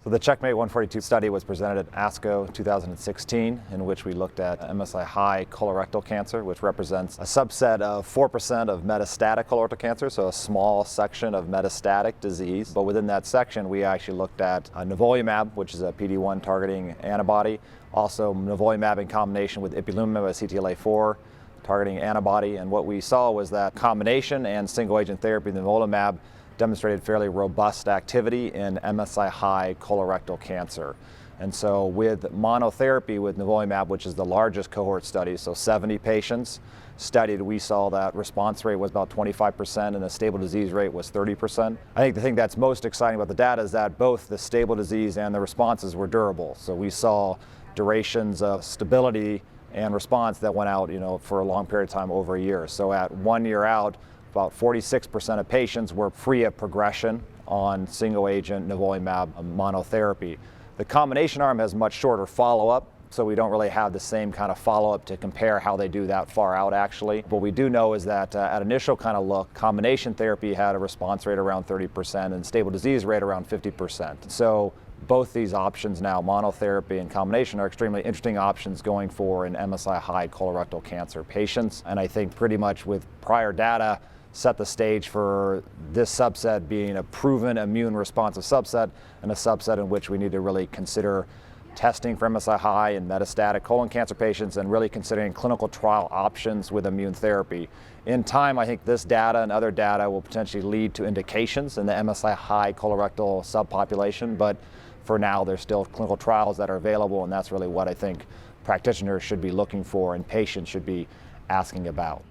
So the Checkmate 142 study was presented at ASCO 2016, in which we looked at MSI-high colorectal cancer, which represents a subset of 4% of metastatic colorectal cancer, so a small section of metastatic disease. But within that section, we actually looked at Nivolumab, which is a PD-1 targeting antibody, also Nivolumab in combination with Ipilimumab, a CTLA-4 targeting antibody. And what we saw was that combination and single-agent therapy, Nivolumab, demonstrated fairly robust activity in MSI-high colorectal cancer. And so with monotherapy with Nivolumab, which is the largest cohort study, so 70 patients studied, we saw that response rate was about 25% and the stable disease rate was 30%. I think the thing that's most exciting about the data is that both the stable disease and the responses were durable. So we saw durations of stability and response that went out, for a long period of time, over a year. So at 1 year out, about 46% of patients were free of progression on single-agent Nivolumab monotherapy. The combination arm has much shorter follow-up, so we don't really have the same kind of follow-up to compare how they do that far out, actually. What we do know is that at initial kind of look, combination therapy had a response rate around 30% and stable disease rate around 50%. So both these options now, monotherapy and combination, are extremely interesting options going forward in MSI-high colorectal cancer patients. And I think pretty much with prior data, set the stage for this subset being a proven immune responsive subset and a subset in which we need to really consider testing for MSI-high and metastatic colon cancer patients and really considering clinical trial options with immune therapy. In time, I think this data and other data will potentially lead to indications in the MSI-high colorectal subpopulation, but for now, there's still clinical trials that are available, and that's really what I think practitioners should be looking for and patients should be asking about.